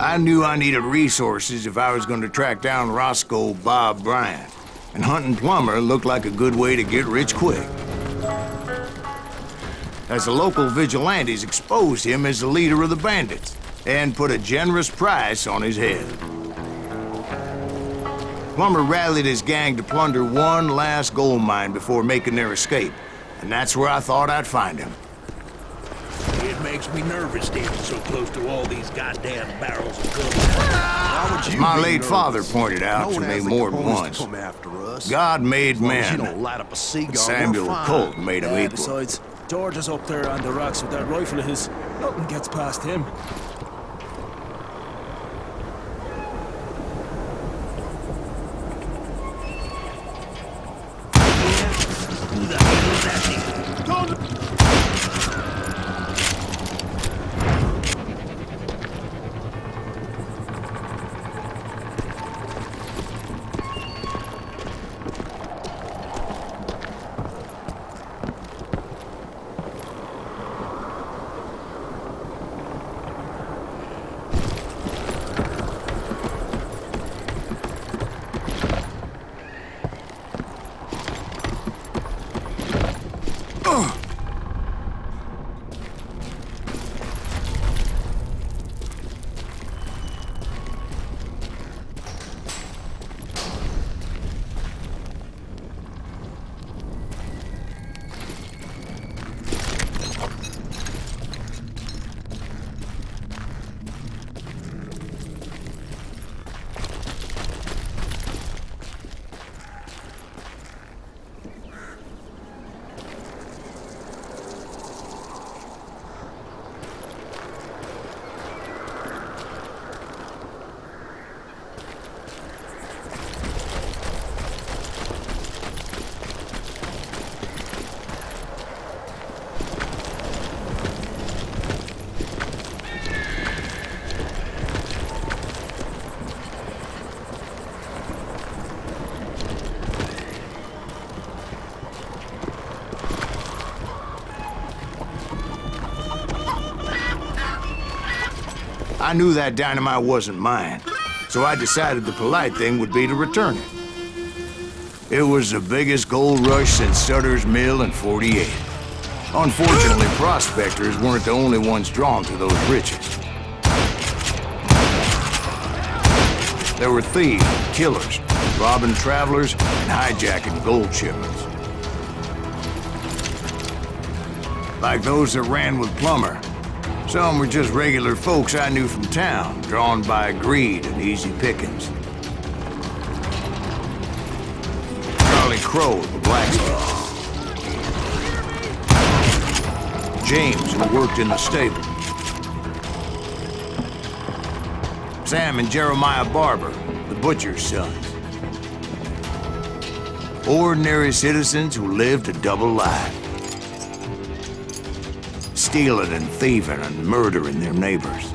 I knew I needed resources if I was going to track down Roscoe Bob Bryant, and hunting Plummer looked like a good way to get rich quick. As the local vigilantes exposed him as the leader of the bandits, and put a generous price on his head. Plummer rallied his gang to plunder one last gold mine before making their escape, and that's where I thought I'd find him. It makes me nervous standing so close to all these goddamn barrels of gold. My late father pointed out to me more than once. God made men, and Samuel Colt made them equal. Besides, George is up there on the rocks with that rifle of his. Nothing gets past him. Who the hell is that thing? Don't... I knew that dynamite wasn't mine, so I decided the polite thing would be to return it. It was the biggest gold rush since Sutter's Mill in '48. Unfortunately, prospectors weren't the only ones drawn to those riches. There were thieves, killers, robbing travelers, and hijacking gold shipments. Like those that ran with Plummer. Some were just regular folks I knew from town, drawn by greed and easy pickings. Charlie Crow, the blacksmith. James, who worked in the stable. Sam and Jeremiah Barber, the butcher's sons. Ordinary citizens who lived a double life. Stealing and thieving and murdering their neighbors.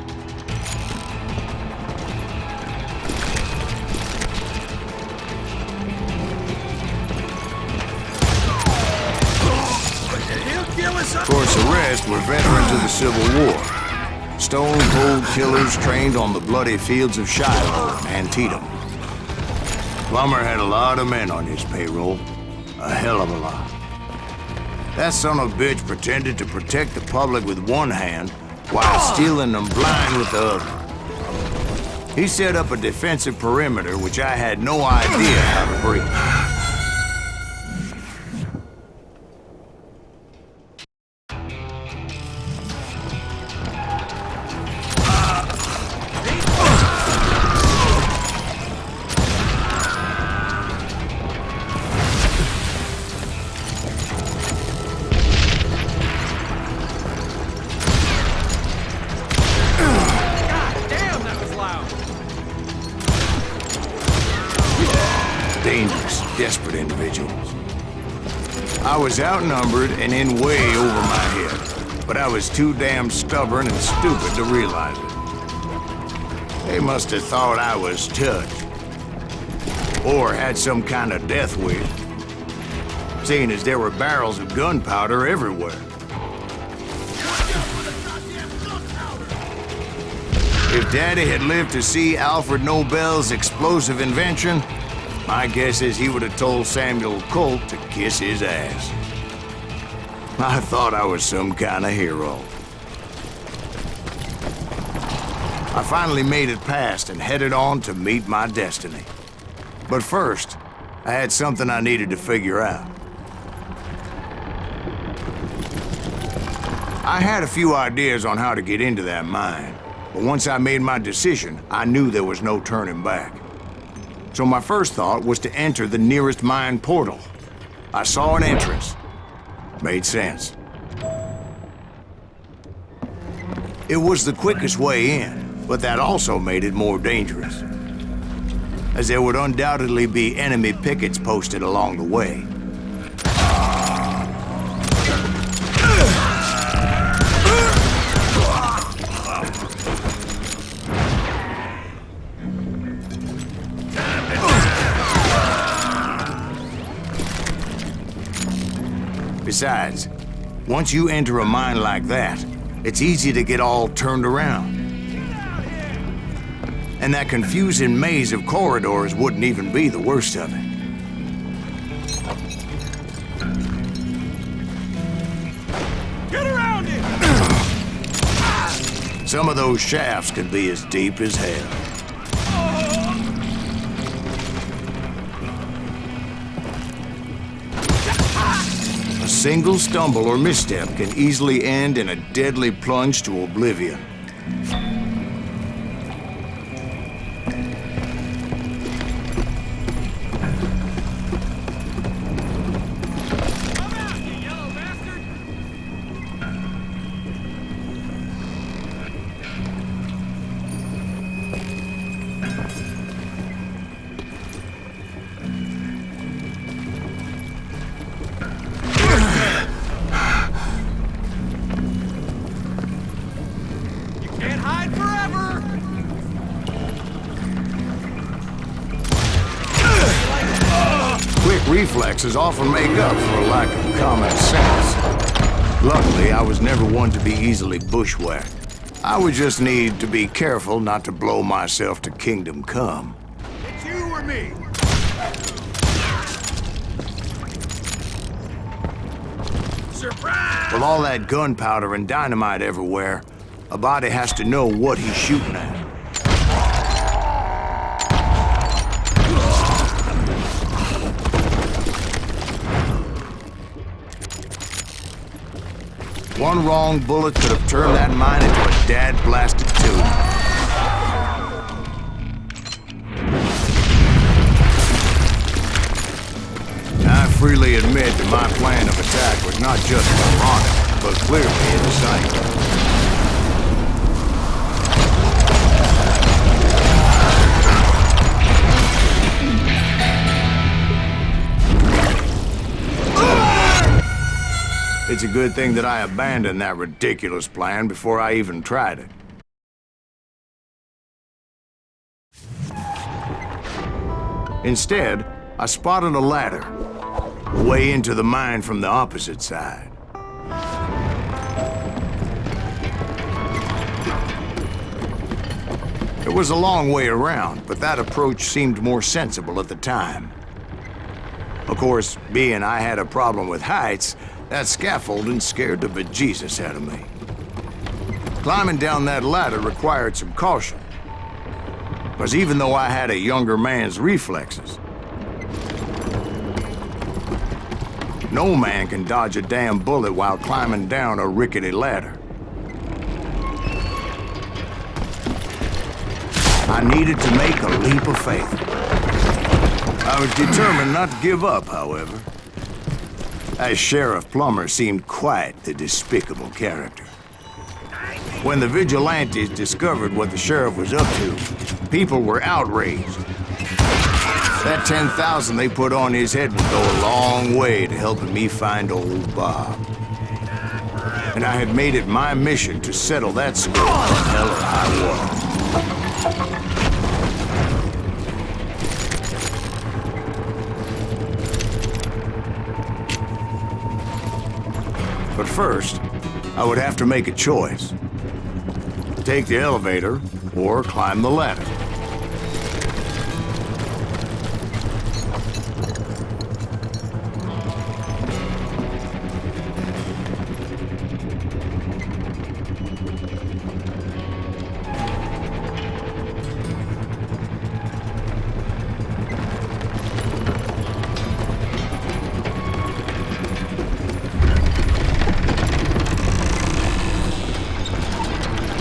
Of course, the rest were veterans of the Civil War. Stone-cold killers trained on the bloody fields of Shiloh and Antietam. Plummer had a lot of men on his payroll. A hell of a lot. That son of a bitch pretended to protect the public with one hand while stealing them blind with the other. He set up a defensive perimeter which I had no idea how to breach. Dangerous, desperate individuals. I was outnumbered and in way over my head, but I was too damn stubborn and stupid to realize it. They must have thought I was touched. or had some kind of death wish, seeing as there were barrels of gunpowder everywhere. If Daddy had lived to see Alfred Nobel's explosive invention, my guess is he would have told Samuel Colt to kiss his ass. I thought I was some kind of hero. I finally made it past and headed on to meet my destiny. But first, I had something I needed to figure out. I had a few ideas on how to get into that mine, but once I made my decision, I knew there was no turning back. So my first thought was to enter the nearest mine portal. I saw an entrance. Made sense. It was the quickest way in, but that also made it more dangerous, as there would undoubtedly be enemy pickets posted along the way. Besides, once you enter a mine like that, it's easy to get all turned around. And that confusing maze of corridors wouldn't even be the worst of it. Get around it! Some of those shafts could be as deep as hell. A single stumble or misstep can easily end in a deadly plunge to oblivion. Can't hide forever! Quick reflexes often make up for a lack of common sense. Luckily, I was never one to be easily bushwhacked. I would just need to be careful not to blow myself to kingdom come. It's you or me. Surprise! With all that gunpowder and dynamite everywhere, a body has to know what he's shooting at. One wrong bullet could have turned that mine into a dad-blasted tomb. I freely admit that my plan of attack was not just moronic, but clearly insane. It's a good thing that I abandoned that ridiculous plan before I even tried it. Instead, I spotted a ladder, way into the mine from the opposite side. It was a long way around, but that approach seemed more sensible at the time. Of course, being I had a problem with heights, that scaffolding scared the bejesus out of me. Climbing down that ladder required some caution, because even though I had a younger man's reflexes, no man can dodge a damn bullet while climbing down a rickety ladder. I needed to make a leap of faith. I was determined not to give up, however, as Sheriff Plummer seemed quite the despicable character. When the vigilantes discovered what the sheriff was up to, people were outraged. That 10,000 they put on his head would go a long way to helping me find old Bob. And I had made it my mission to settle that score from hell or high water. But first, I would have to make a choice. Take the elevator or climb the ladder.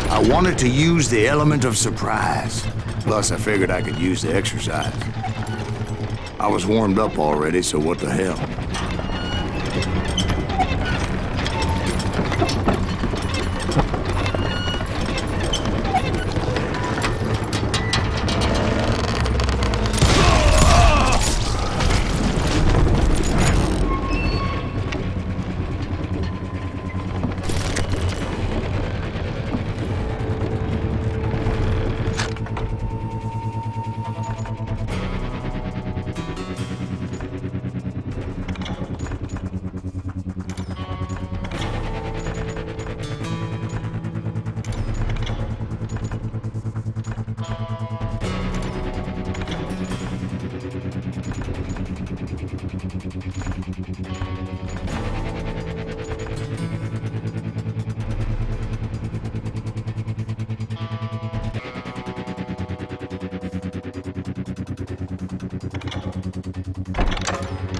I wanted to use the element of surprise. Plus, I figured I could use the exercise. I was warmed up already, so what the hell?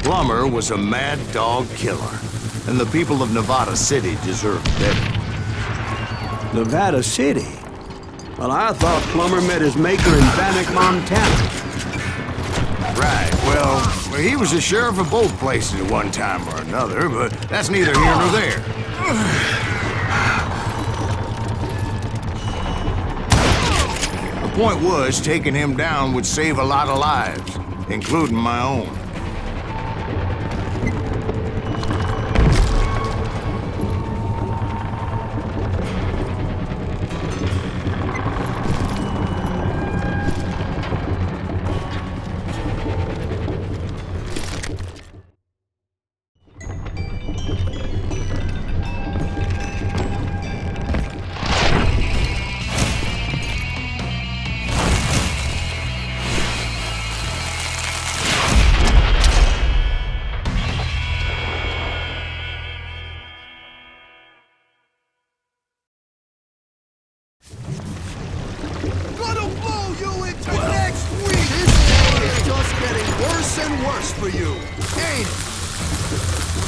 Plummer was a mad dog killer, and the people of Nevada City deserved better. Nevada City? Well, I thought Plummer met his maker in Bannock, Montana. Right, well, he was the sheriff of both places at one time or another, but that's neither here nor there. The point was, taking him down would save a lot of lives, including my own.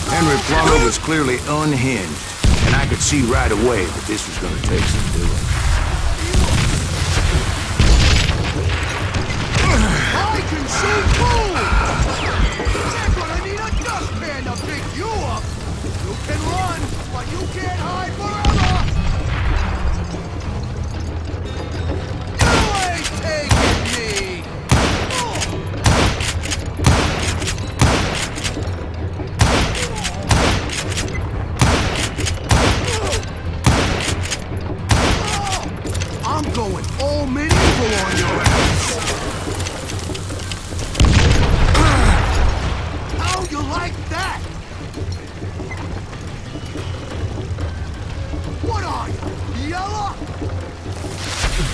Henry Plummer was clearly unhinged, and I could see right away that this was going to take some doing. I can see food! They're gonna need a dustpan to pick you up! You can run, but you can't hide forever! You ain't taking me! I'm going all medieval on your ass! How you like that? What are you, yellow?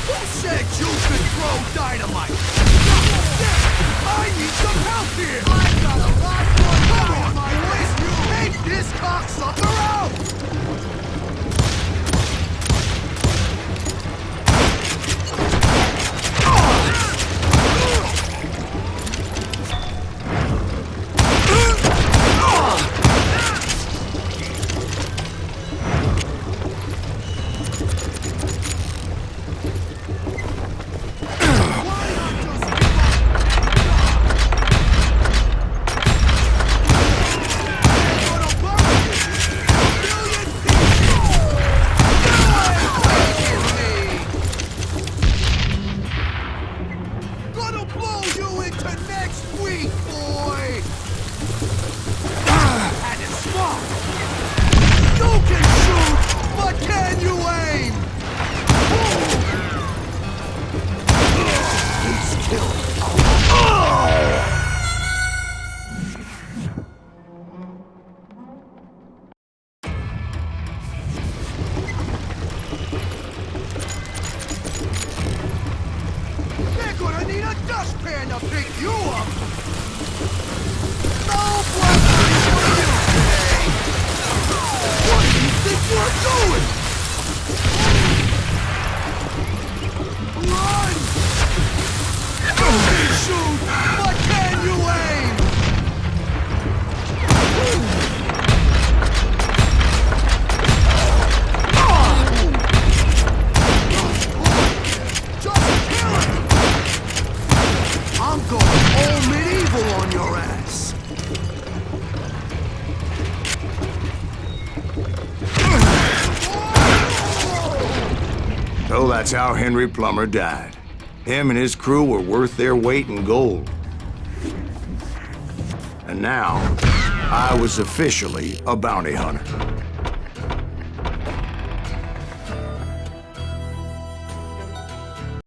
Who said you could throw dynamite? I need some help here! I've got a lot more power on my waist! Take this cocksucker out! gonna need a dustpan to pick you up! No blessings for you today! What do you think you're doing? Run! Don't shoot! But can you aim? Just kill him! I'm going all medieval on your ass! So that's how Henry Plummer died. Him and his crew were worth their weight in gold. And now, I was officially a bounty hunter.